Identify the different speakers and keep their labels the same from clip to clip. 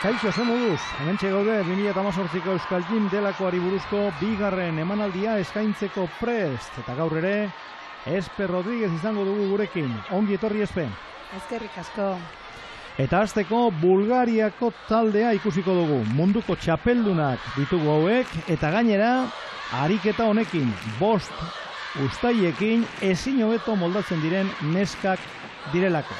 Speaker 1: Kaixo, ze moduz, hementxe gaude 2018ko Euskal Gym delakoari buruzko bigarren emanaldia eskaintzeko prest. Eta gaur ere, Espe Rodríguez izango dugu gurekin. Ongi etorri, Espe.
Speaker 2: Eskerrik asko.
Speaker 1: Eta hasteko Bulgariako taldea ikusiko dugu. Munduko txapeldunak ditugu hauek, eta gainera, ariketa honekin, 5 ustaiekin ezin hobeto moldatzen diren neskak direlako.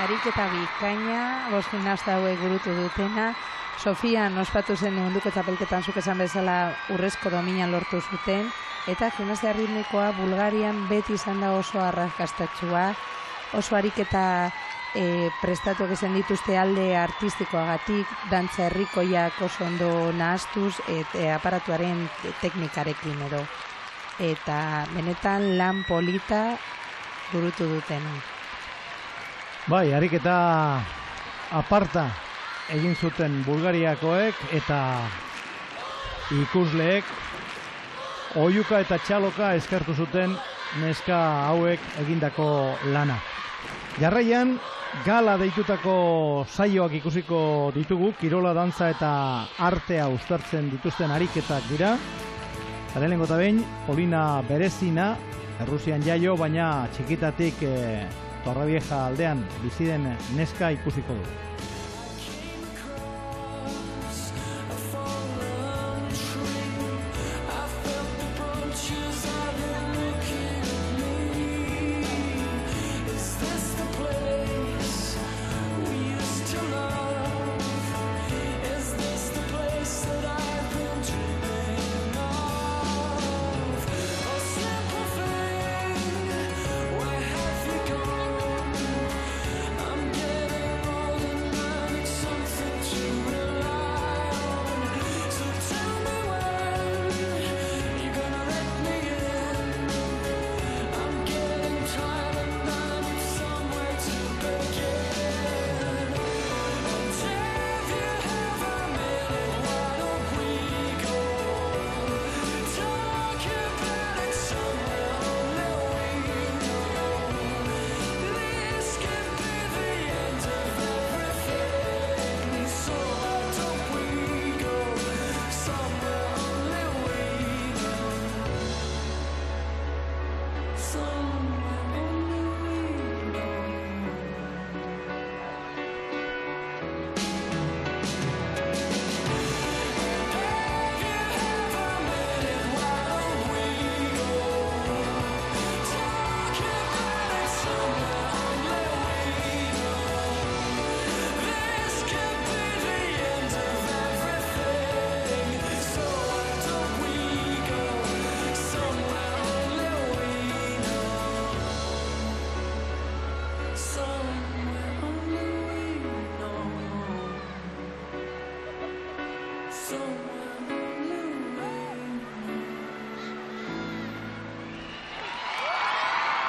Speaker 2: Ariketa bikaina, 5 gimnasta hauek burutu dutena. Sofian ospatu zen munduko txapelketan zuk esan bezala urrezko domina lortu zuten. Eta gimnasia ritmikoa Bulgarian beti izan da oso arrakastatsua. Oso ariketa prestatuak izan dituzte alde artistikoagatik, dantza herrikoiak oso ondo nahastuz, aparatuaren teknikarekin edo. Eta benetan lan polita burutu duten.
Speaker 1: Bai, ariketa aparta egin zuten Bulgariakoek eta ikusleek oihuka eta txaloka eskertu zuten neska hauek egindako lana. Jarraian, gala deitutako saioak ikusiko ditugu, kirola, dantza eta artea uztartzen dituzten ariketak dira. Lehenengo eta behin, Polina Berezina, Errusian jaio, baina txikitatik Torrevieja aldean bizi den neska ikusiko du.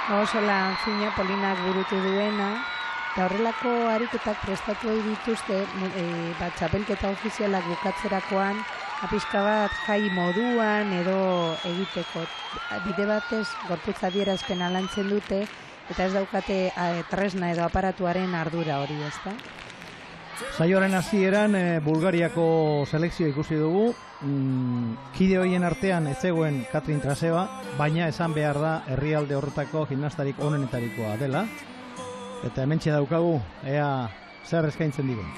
Speaker 2: Oso lan fina Polinak burutu duena, eta horrelako ariketak prestatu dituzte, txapelketa ofizialak bukatzerakoan, apiska bat jai moduan edo egiteko. Bide batez, gorputz adierazpena lantzen dute, eta ez daukate tresna edo aparatuaren ardura hori, ezta?
Speaker 1: Saioaren hasieran Bulgariako selekzioa ikusi dugu, kide horien artean ez zegoen Katrin Traseva, baina esan behar da herrialde horretako gimnastarik onenetarikoa dela, eta hementxe daukagu, ea zer eskaintzen digun.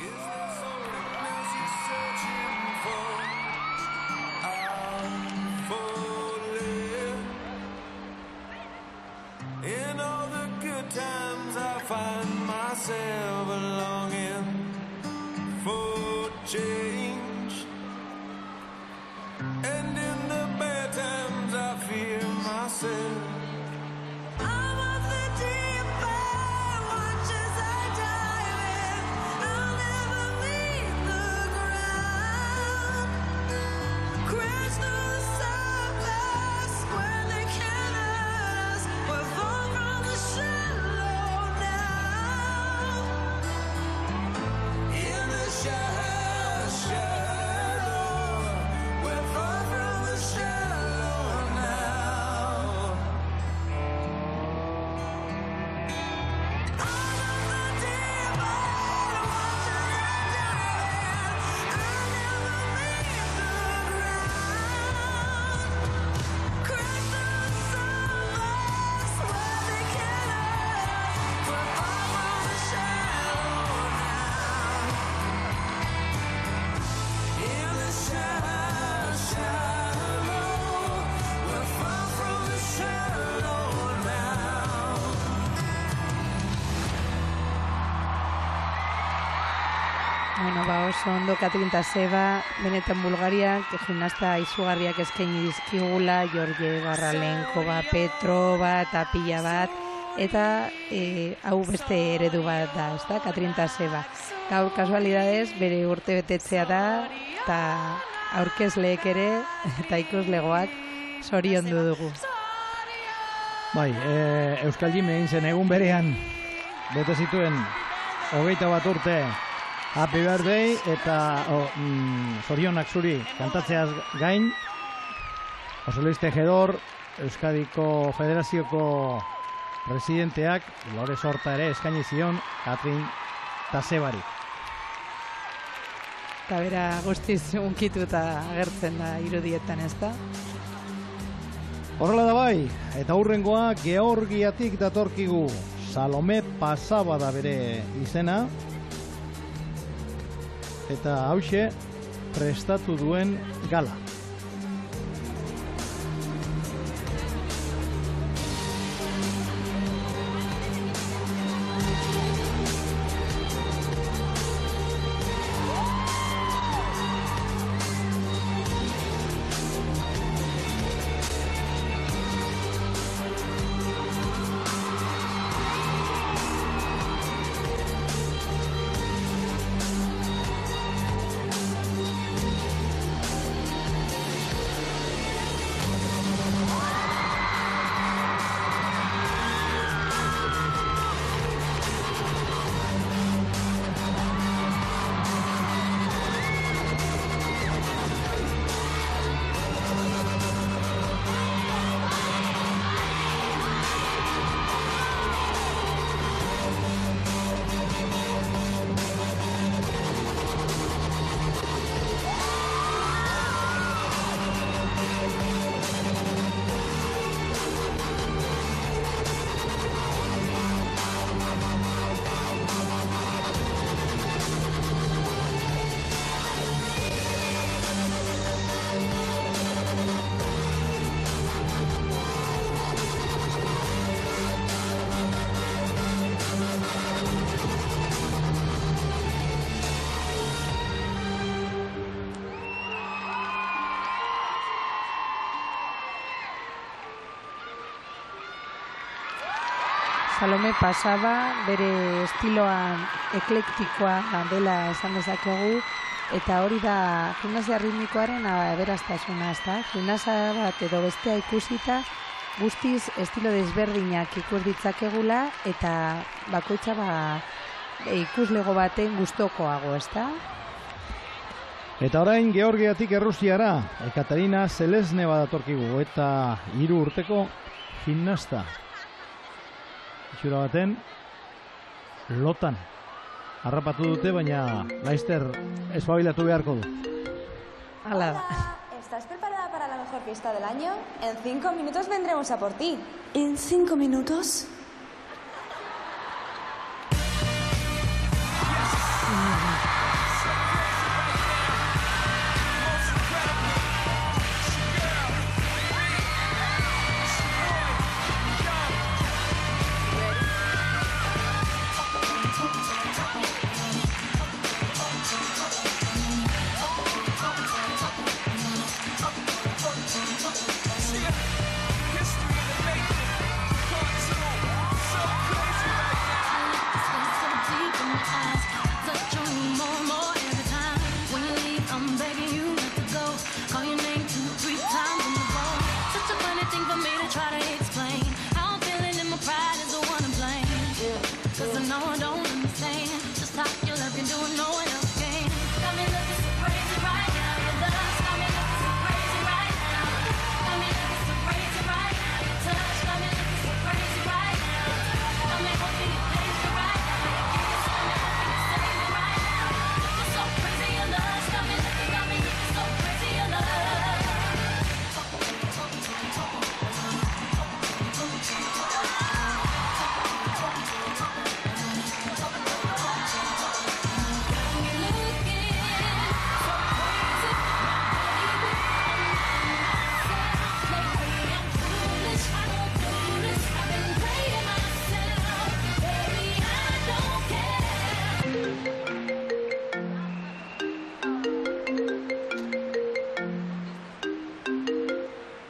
Speaker 2: Oso ondo Katrin Traseva, benetan Bulgariak gimnasta izugarriak eskaini dizkigula, Georgie Garralenkova, Petrova eta pila bat, eta hau beste eredu bat da, ezta, Katrin Traseva. Gaur kasualidadez bere urte betetzea da, eta aurkezleek ere, eta ikuslegoak zoriondu dugu.
Speaker 1: Bai, Euskal Jim egin zen egun berean, bete zituen 21 urte, Happy Birthday eta zorionak zuri kantatzeaz gain, Jose Luis Tejedor, Euskadiko Federazioko presidenteak, Lore Sorta ere eskaini zion Katrin Trasevari.
Speaker 2: Eta bera guztiz unkituta agertzen da irudietan, ez da?
Speaker 1: Horrela da bai, eta hurrengoa Georgiatik datorkigu, Salome Pasaba da bere izena, eta hauxe prestatu duen gala.
Speaker 2: Salome Pasaba bere estiloan eklektikoa dela esan dezakegu, eta hori da gimnasia ritmikoaren aberastasuna, ezta? Gimnasia bat edo bestea ikusita guztiz estilo desberdinak ikus ditzakegula eta bakoitza ikuslego baten gustokoago, ezta?
Speaker 1: Eta orain Georgiatik Errusiara, Ekaterina Selesneva datorkigu eta 3 urteko gimnasta. Itxura baten lotan harrapatu dute, baina laizter espabilatu beharko du.
Speaker 2: Hala da.
Speaker 3: ¿Estás preparada para la mejor fiesta del año? En 5 minutos vendremos a por ti.
Speaker 4: ¿En 5 minutos?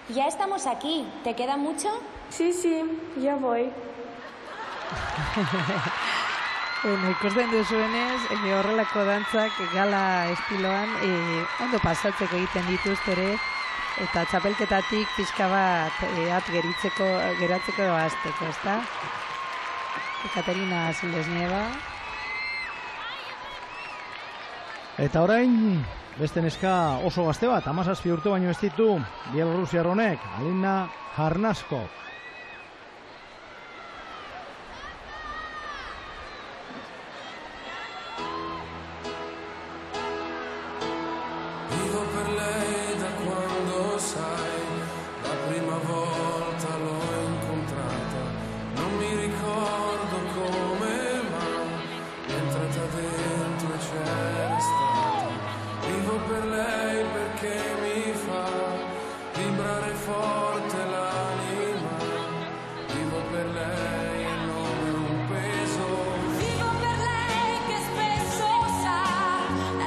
Speaker 3: Ya estamos aquí. ¿Te queda mucho?
Speaker 4: Sí, ya voy.
Speaker 2: Ikusten duzuenez, horrelako dantzak gala estiloan ondo pasatzeko egiten dituzte ere, eta txapelketatik pixka bat geratzeko hasteko, ezta? Ekaterina Selesneva.
Speaker 1: Eta orain, beste neska oso gazte bat, 17 urte baino ez ditu, Bielorrusiar honek, Alina Harnaskov.
Speaker 5: Vivo per lei da quando sai, la prima volta l'ho incontrata, non mi ricordo come, ma è entrata dentro e c'era stata. Vivo per lei perché mi fa vibrare forte l'anima, vivo per lei e non è un peso.
Speaker 3: Vivo per lei che spesso sa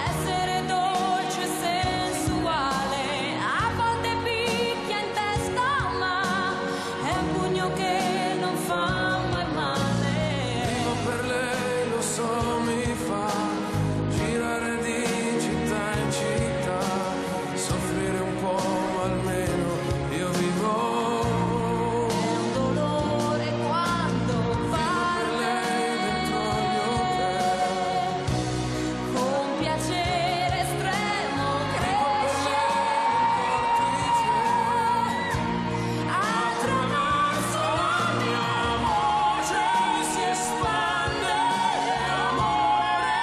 Speaker 3: essere dolce e sensuale, a volte picchia in testa ma è un pugno che non fa mai male.
Speaker 5: Vivo per lei, lo so, mi fa girare di città in città, soffrire un po' ma almeno io vivo.
Speaker 3: È un dolore quando parla
Speaker 5: Dentro il mio cuore,
Speaker 3: con piacere estremo cresce attraverso la mia voce si espande amore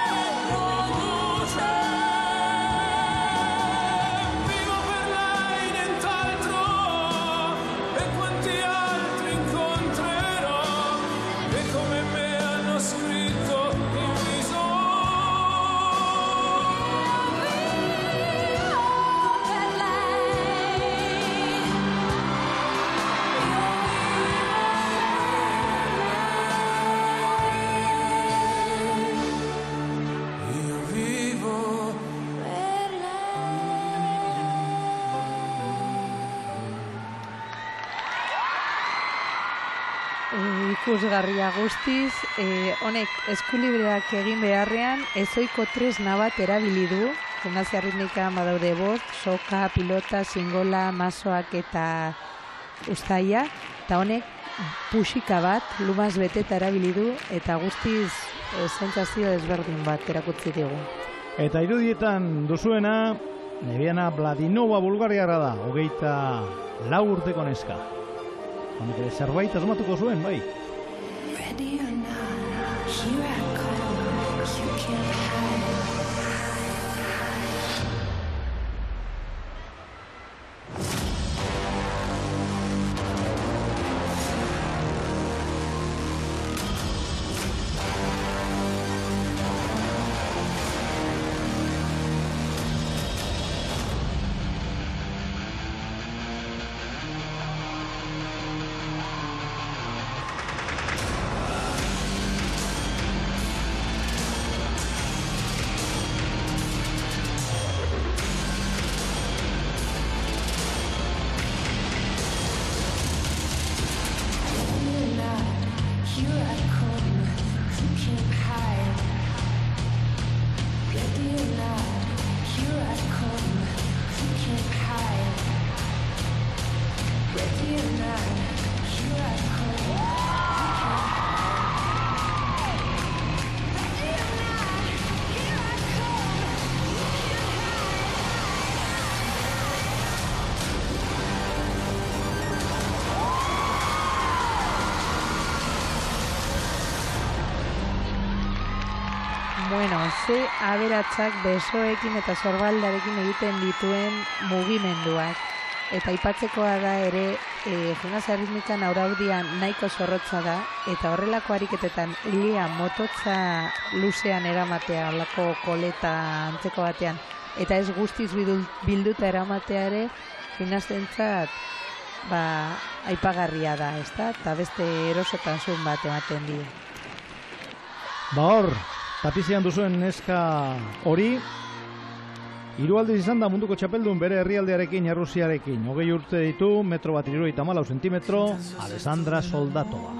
Speaker 3: produce.
Speaker 5: vivo per lei, nient'altro, e quanti altri incontrerò che come me hanno scritto in viso.
Speaker 3: Per
Speaker 5: Io vivo.
Speaker 2: Ikusgarria guztiz, honek eskulibreak egin beharrean ezoiko tresna bat erabili du. Gimnasia ritmika badaude bost, soka, pilota, singola, masoak eta ustaia, eta honek puxika bat, lumaz beteta erabili du, eta guztiz sentsazio ezberdin bat erakutsi digu.
Speaker 1: Eta irudietan duzuena, Nebiana Vladinova bulgariarra da, 24 urteko neska. Honek ere zerbait asmatuko zuen, bai.
Speaker 3: Ready or not, here I come, you can't hide.
Speaker 2: Bueno, ze aberatsak besoekin eta sorbaldarekin egiten dituen mugimenduak. Eta aipatzekoa da ere, gimnasia erritmikan araudia nahiko zorrotza da, eta horrelako ariketetan ilia mototza luzean eramatea, holako koleta antzeko batean, eta ez guztiz bilduta eramatea ere, gimnastentzat aipagarria da, ezta? Eta beste erosotasun bat ematen die.
Speaker 1: Hor, tapizian duzuen neska hori, 3 aldiz izan da munduko txapeldun bere herrialdearekin, Errusiarekin. 20 urte ditu, 1,74 zentimetro, Alessandra Soldatova.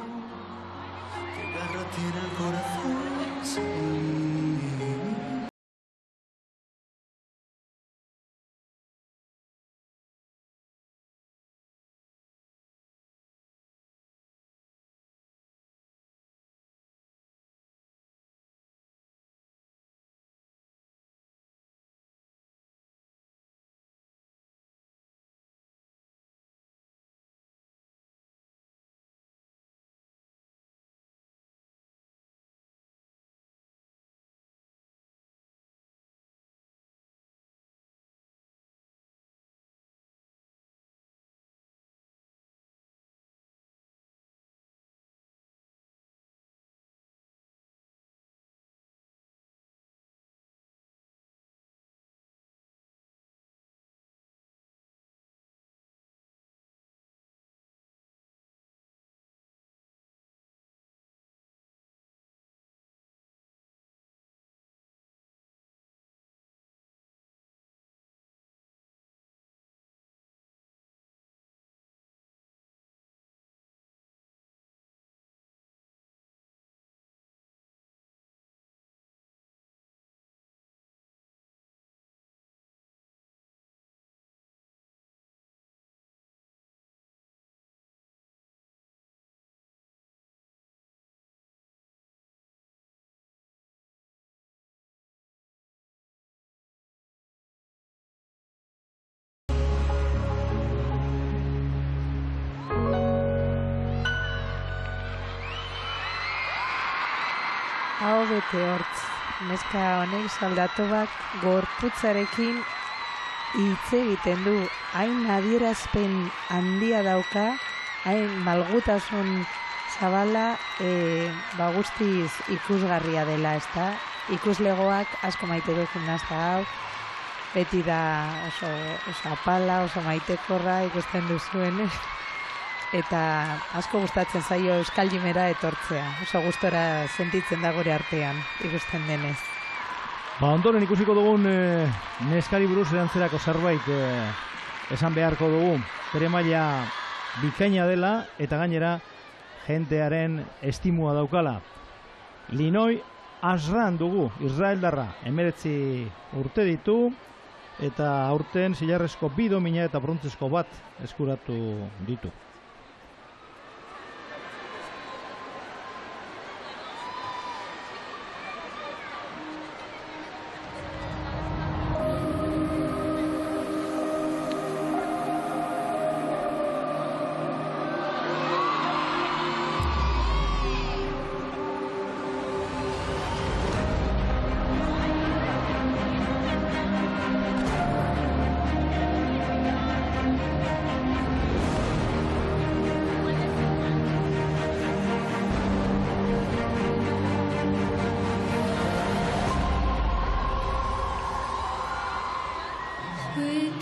Speaker 2: Hau bete hortz, neska honek Soldatovak gorputzarekin hitz egiten du, hain adierazpen handia dauka, hain malgutasun zabala, guztiz ikusgarria dela, ezta? Ikuslegoak asko maite du gimnasta hau, beti da oso apala, oso maitekorra ikusten duzuen, eta asko gustatzen zaio Euskal Jimera etortzea. Oso gustora sentitzen da gure artean, ikusten denez.
Speaker 1: Ondoren ikusiko dugun neskari buruz erantzerako zerbait esan beharko dugu. Bere maila bikaina dela eta gainera jentearen estimua daukala. Linoi Asran dugu, Israeldarra, 19 urte ditu eta aurten zilarrezko 2 domina eta brontzezko bat eskuratu ditu.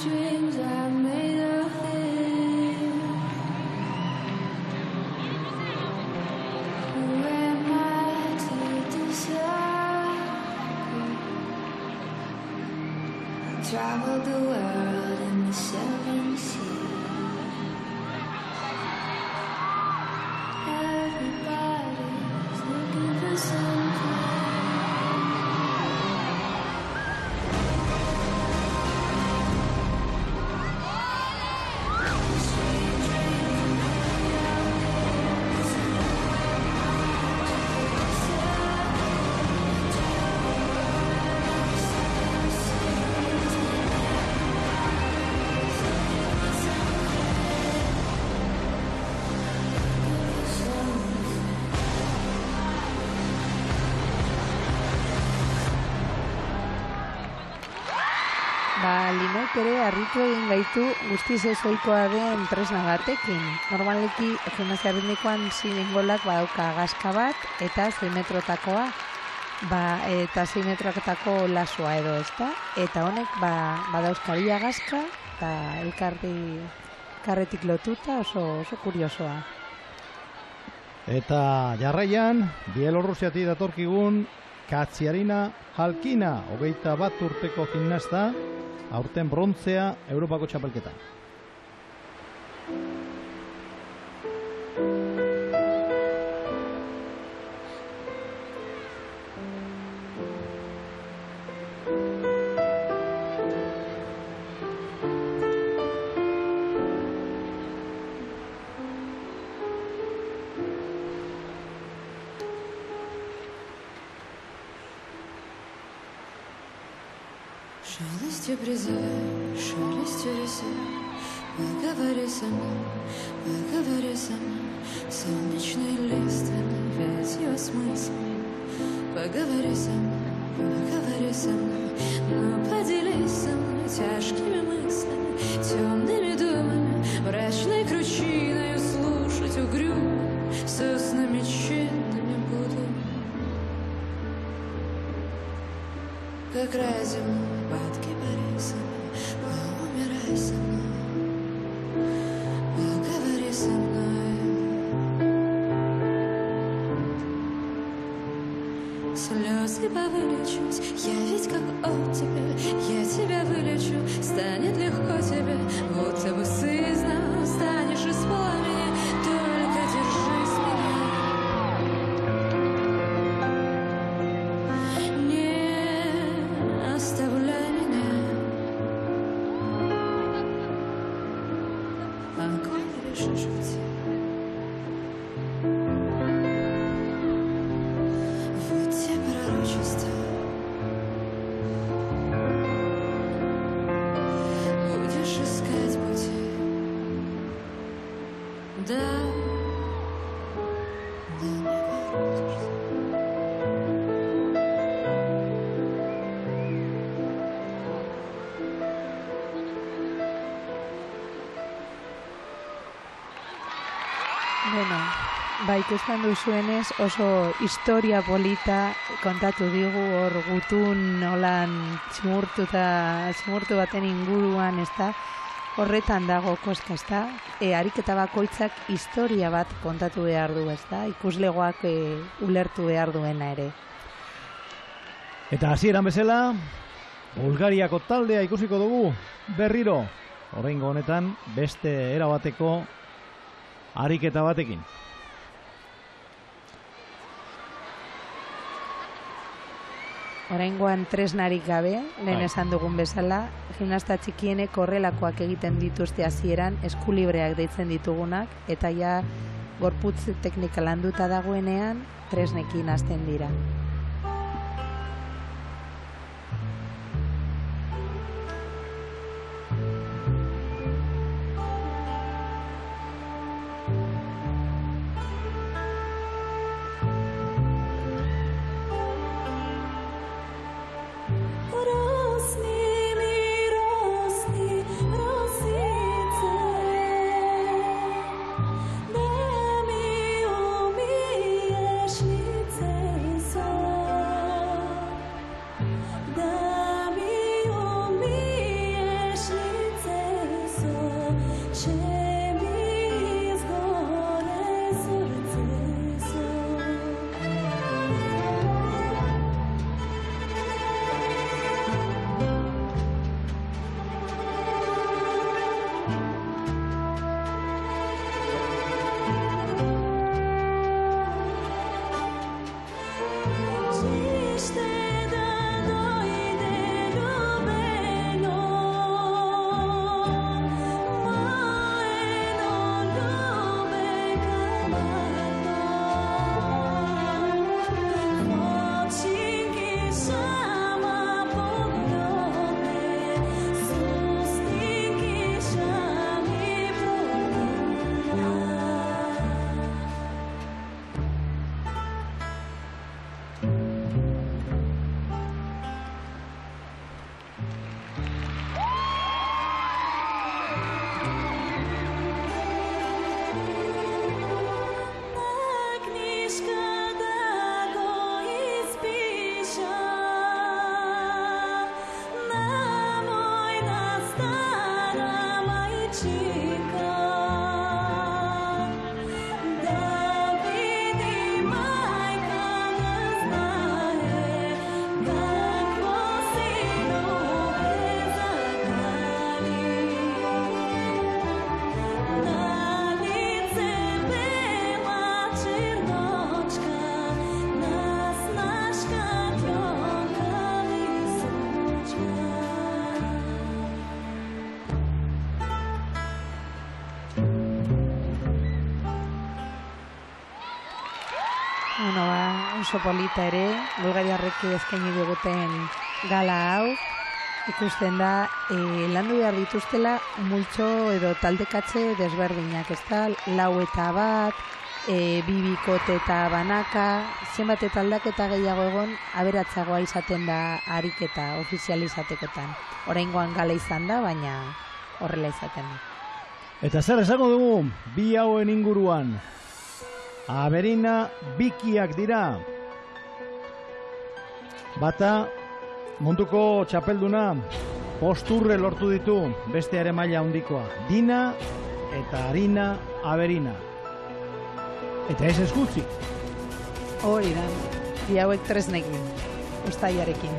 Speaker 3: dreams are made of this. Who am I to decide? I traveled the world in the 7 seas. Everybody's looking for something.
Speaker 2: Limek ere harritu egin gaitu guztiz ezoikoa den tresna batekin. Normaleki gimnasia ritmikoan zilingolak badauka gazka bat eta 6 metrotakoa, eta 6 metrotako lasua edo, ezta? Eta honek badauzkaria gazka eta elkarretik lotuta oso kuriosoa.
Speaker 1: Eta jarraian, Bielorrusiatik datorkigun Katsiarina Halkina, 21 urteko gimnasta, aurten brontzea Europako txapelketan.
Speaker 3: Шалостью призывай, шалостью рисуй. Поговори со мной, поговори со мной. Солнечный лиственный, вязью смысл. Поговори со мной, но поделись со мной тяжкими мыслями, темными думами, мрачной кручиною слушать угрюмо, соснами тщетными буду. Как рай земной, падки пари со мной, поумирай со мной, поговори со мной. Слезы повылечусь, я ведь как оттепель, я тебя вылечу, станет легко тебе, будто бы сызно станешь из пламени, только держись меня. Не оставляй меня, огонь решишь уйти. Вот те пророчества. Будешь искать пути. Да, не воротишься.
Speaker 2: Bueno, ikusten duzuenez oso historia polita kontatu digu hor gutun holan tximurtu baten inguruan, ezta? Horretan dago koska, ezta? Ariketa bakoitzak historia bat kontatu behar du, ezta? Ikuslegoak ulertu behar duena ere.
Speaker 1: Eta hasieran bezala, Bulgariako taldea ikusiko dugu berriro. Oraingo honetan beste erabateko ariketa batekin.
Speaker 2: Oraingoan tresnarik gabe, lehen esan dugun bezala, gimnasta txikienek horrelakoak egiten dituzte hasieran, eskulibreak deitzen ditugunak, eta ja gorputz teknika landuta dagoenean, tresnekin hasten dira.
Speaker 3: So
Speaker 2: oso polita ere, bulgariarrek eskaini diguten gala hau, ikusten da, landu behar dituztela multxo edo taldekatze desberdinak, ez da, 4 eta 1, 2 bikote eta banaka, zenbat eta aldaketa gehiago egon, aberatzagoa izaten da ariketa ofizializatekotan. Oraingoan gala izan da, baina horrela izaten da.
Speaker 1: Eta zer esango dugu, bi hauen inguruan, Aberina bikiak dira. Bata, munduko txapelduna, posturre lortu ditu, beste ere maila handikoa. Dina eta Arina Aberina. Eta ez eskutzi.
Speaker 2: Hori da, bi hauek tresnekin, ustaiarekin.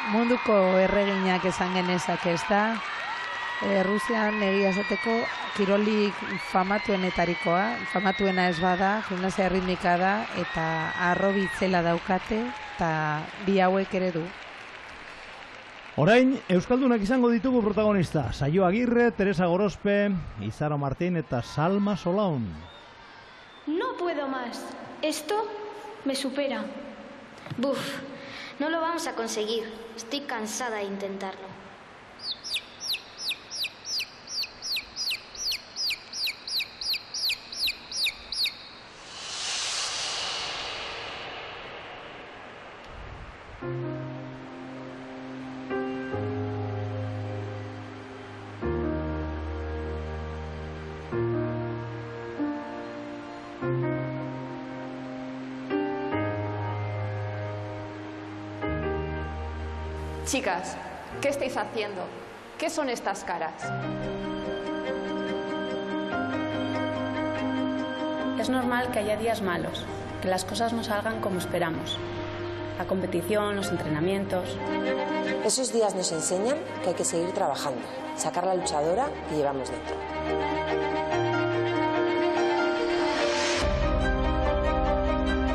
Speaker 2: Munduko erreginak esan genezake, ez da? Rusian egia esateko kirolik famatuena ez bada, gimnasia ritmika da, eta arrobi itzela daukate, eta bi hauek ere du.
Speaker 1: Orain, Euskaldunak izango ditugu protagonista. Saio Agirre, Teresa Gorospe, Izaro Martín eta Salma Solaun.
Speaker 6: No puedo más. Esto me supera.
Speaker 7: Buf, no lo vamos a conseguir. Estoy cansada de intentarlo.
Speaker 8: Chicas, ¿qué estáis haciendo? ¿Qué son estas caras?
Speaker 9: Es normal que haya días malos, que las cosas no salgan como esperamos. La competición, los entrenamientos.
Speaker 10: Esos días nos enseñan que hay que seguir trabajando, sacar la luchadora que llevamos dentro.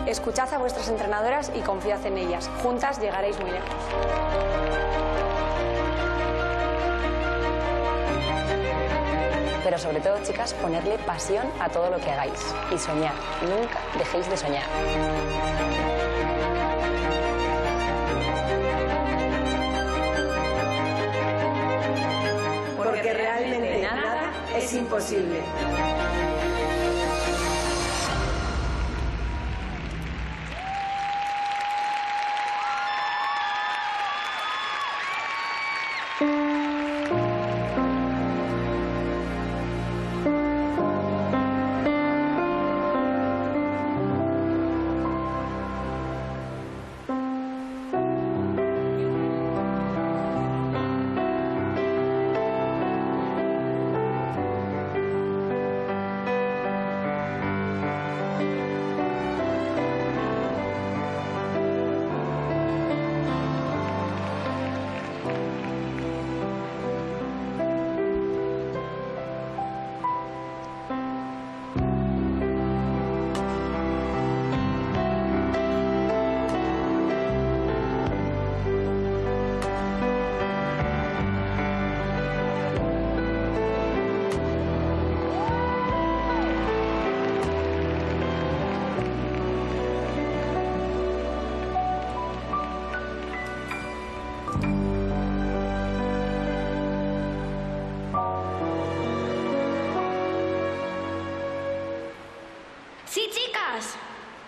Speaker 11: Escuchad a vuestras entrenadoras y confiad en ellas. Juntas llegaréis muy lejos.
Speaker 10: Pero sobre todo, chicas, ponerle pasión a todo lo que hagáis y soñar. Nunca dejéis de soñar.
Speaker 12: Porque realmente nada es imposible.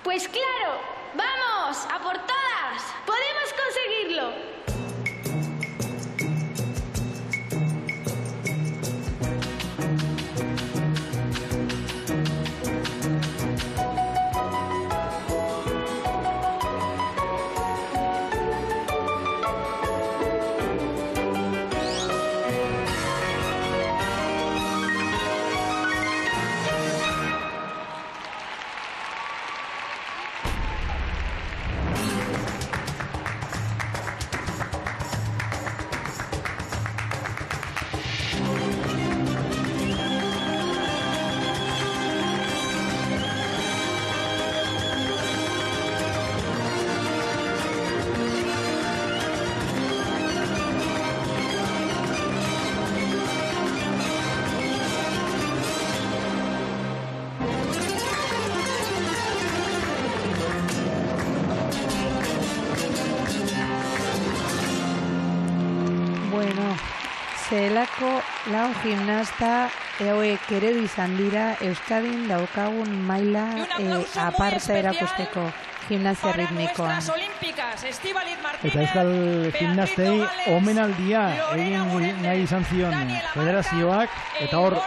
Speaker 6: Pues claro, vamos, a por todas. Podemos conseguirlo.
Speaker 2: Zelako lau gimnasta hauek ere izan dira Euskadin daukagun maila aparta erakusteko gimnasia ritmikoan.
Speaker 1: Eta Euskal gimnastei omenaldia egin nahi izan zion federazioak, eta hor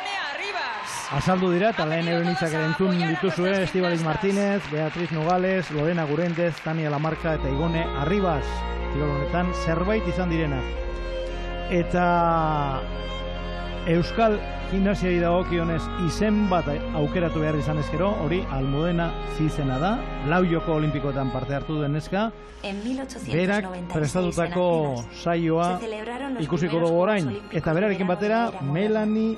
Speaker 1: azaldu dira, eta lehen eurenitzak ere entzun dituzue, Estibaliz Martínez, Beatriz Nogales, Lorena Gurendez, Tania Lamarca eta Igone Arribas. Kirol honetan zerbait izan direnak. Eta Euskal gimnasiari dagokionez izen bat aukeratu behar izan ezkero, hori Almudena Zizena da, lau joko olimpikoetan parte hartu den neska, berak prestatutako saioa ikusiko dugu orain, eta berarekin batera Melanie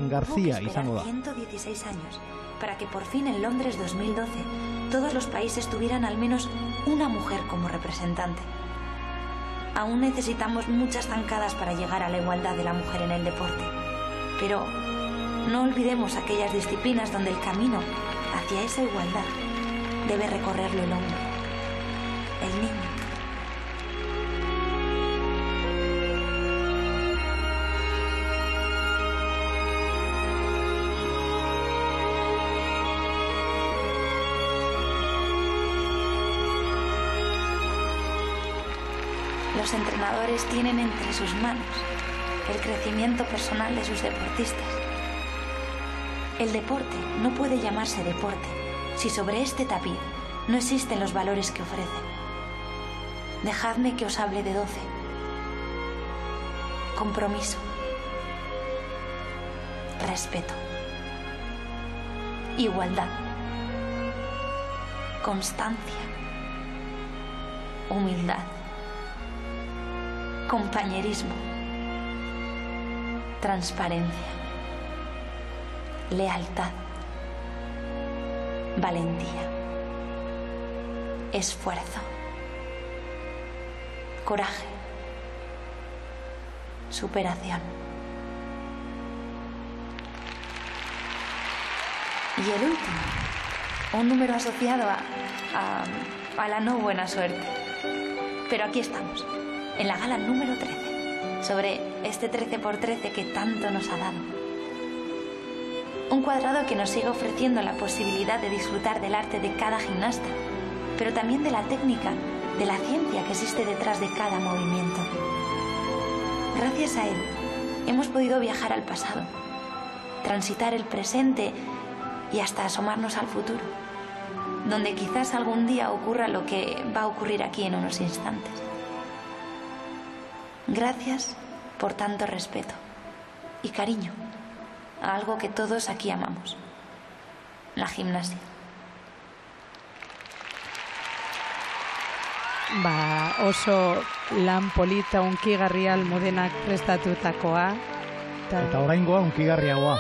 Speaker 1: García izango da.
Speaker 13: 116 años, para que por fin en Londres 2012 todos los países tuvieran al menos una mujer como representante. Aún necesitamos muchas zancadas para llegar a la igualdad de la mujer en el deporte. Pero no olvidemos aquellas disciplinas donde el camino hacia esa igualdad debe recorrerlo el hombre, el niño. Los entrenadores tienen entre sus manos el crecimiento personal de sus deportistas. El deporte no puede llamarse deporte si sobre este tapiz no existen los valores que ofrecen. Dejadme que os hable de 12. Compromiso. Respeto. Igualdad. Constancia. Humildad. Compañerismo, transparencia, lealtad, valentía, esfuerzo, coraje, superación. Y el último, un número asociado a la no buena suerte. Pero aquí estamos, en la gala número 13, sobre este 13×13 que tanto nos ha dado. Un cuadrado que nos sigue ofreciendo la posibilidad de disfrutar del arte de cada gimnasta, pero también de la técnica, de la ciencia que existe detrás de cada movimiento. Gracias a él, hemos podido viajar al pasado, transitar el presente y hasta asomarnos al futuro, donde quizás algún día ocurra lo que va a ocurrir aquí en unos instantes. Gracias por tanto respeto y cariño a algo que todos aquí amamos, la gimnasia.
Speaker 2: Oso lan polita unkigarria Almudenak prestatutakoa.
Speaker 1: Eta oraingoa unkigarriagoa.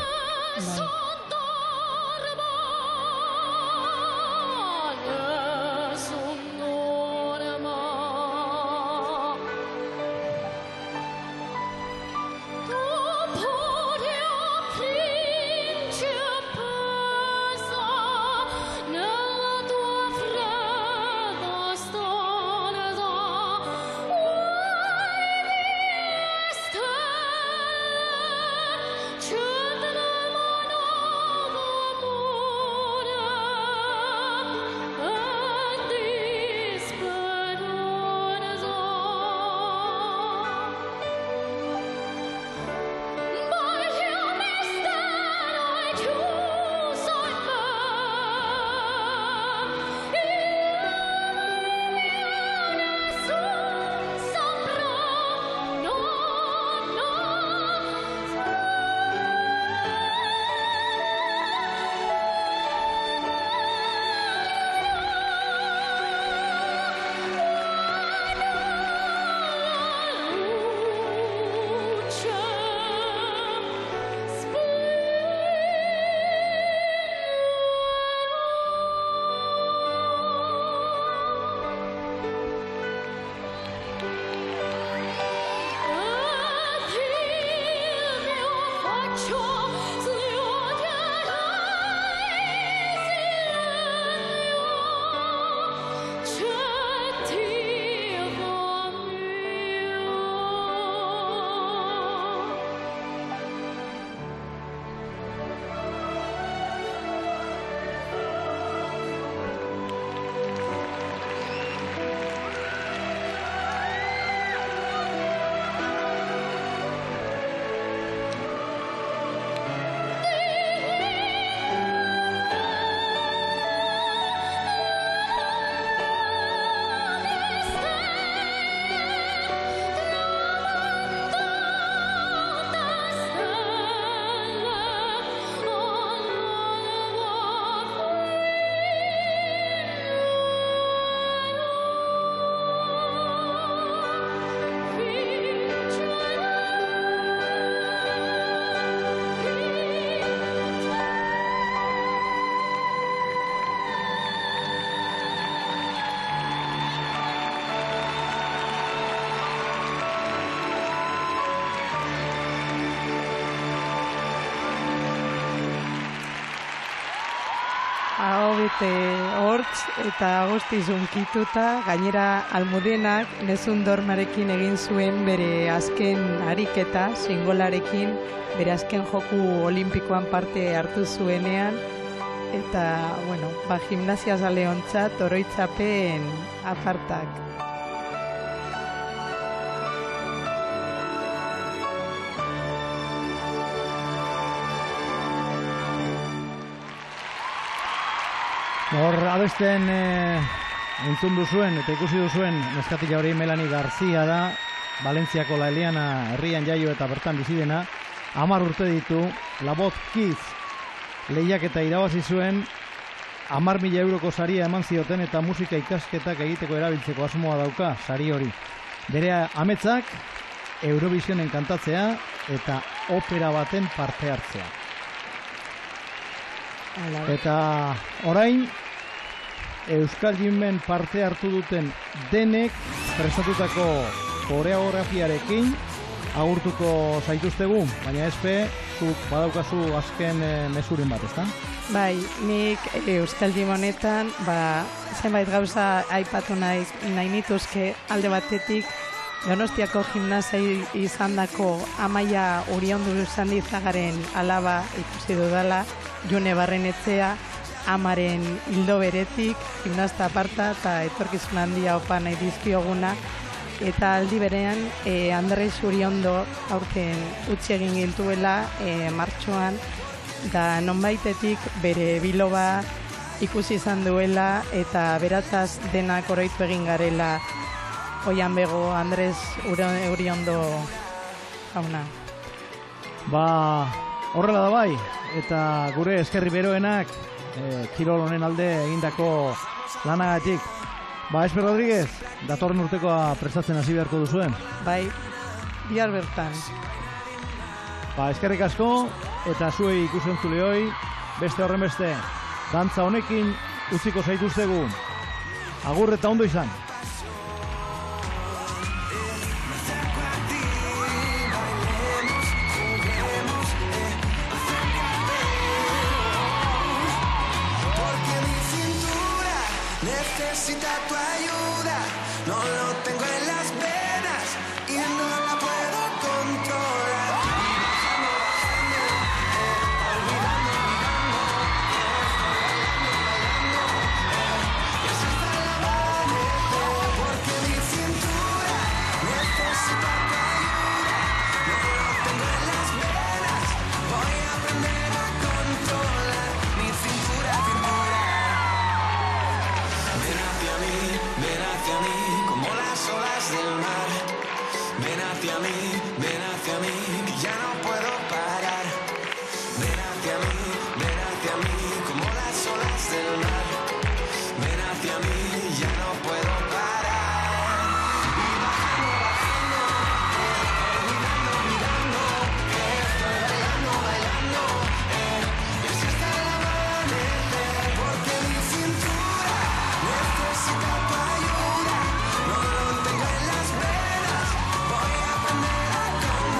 Speaker 2: urte hortz eta guztiz unkituta, gainera Almudenak Nezun Dormarekin egin zuen bere azken ariketa, xingolarekin, bere azken joku olimpikoan parte hartu zuenean, eta, bueno, gimnasia zaleontzat oroitzapen apartak.
Speaker 1: Hor abesten entzun duzuen eta ikusi duzuen neskatila hori Melanie García da, Valentziako La Eliana herrian jaio eta bertan bizidena, 10 urte ditu, La Voz Kids lehiaketa irabazi zuen, 10.000 euroko saria eman zioten eta musika ikasketak egiteko erabiltzeko asmoa dauka sari hori. Bere ametsak Eurovisionen kantatzea eta opera baten parte hartzea. Eta orain Euskal Gimmen parte hartu duten denek prestatutako koreografiarekin agurtuko zaituztegu, baina ezpe, zuk badaukazu azken mesurin bat, ezta?
Speaker 2: Bai, nik Euskal Gim honetan, zenbait gauza aipatu nahi nituzke alde batetik, Donostiako gimnasai izandako Amaia Uriondu Sandizagaren alaba ikusi dudala, June Barrenetzea, amaren hildo beretik, gimnasta aparta eta etorkizun handia opa nahi dizkioguna, eta aldi berean Andres Uriondo aurten utzi egin gintuela martxoan, da nonbaitetik bere biloba ikusi izan duela eta beratzaz denak oroitu egin garela oian bego Andres Uriondo jauna.
Speaker 1: Horrela da bai, eta gure eskerri beroenak kirol honen alde egindako lanagatik. Esper Rodríguez, datorren urtekoa prestatzen hasi beharko duzuen.
Speaker 2: Bai, bihar bertan.
Speaker 1: Eskerrik asko, eta zuei ikusentzulehoi, beste horren beste, dantza honekin utziko zaituztegu. Agur eta ondo izan.
Speaker 5: Necesita tu ayuda, no lo tengo en las venas y no la puedo controlar. Olvidando, y así hasta el amanecer, porque mi cintura necesita tu ayuda, no lo tengo en las venas, voy a aprender a controlar mi cintura, Ven hacia mí, como las olas del mar. Ven hacia mí, que ya no puedo parar. Ven hacia mí, como las olas del mar. Ven hacia mí, ya no puedo parar. Y bajando, olvidando, mirando, que estoy bailando, y así hasta el amanecer, porque mi cintura necesita tu ayuda, no lo tengo en las venas, voy a aprender a controlar.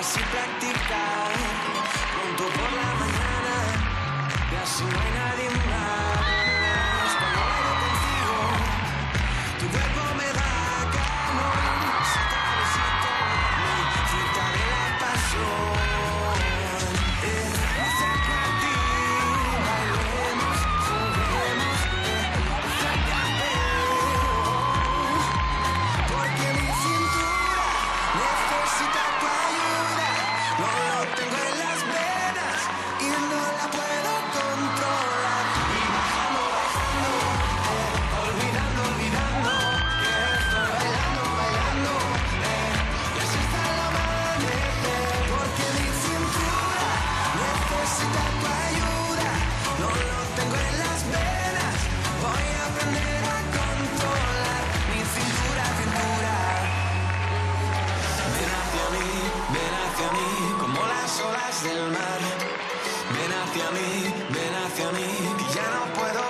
Speaker 5: así practicar pronto por la mañana y así no hay nadie más. Cuando bailo contigo, tu cuerpo me da calor, si te besito, mi cita de la pasión. Me acerco a ti, bailemos, juguemos, acércate, porque mi cintura necesita tu ayuda. No lo tengo en las venas y no la puedo controlar. Y bajando, bajando, olvidando, olvidando, que estoy bailando, bailando, y así hasta el amanecer. Porque mi cintura necesita tu ayuda. No lo tengo en las venas, voy a aprender a controlar mi cintura, cintura. Ven hacia mí, como las olas del mar. Ven hacia mí, que ya no puedo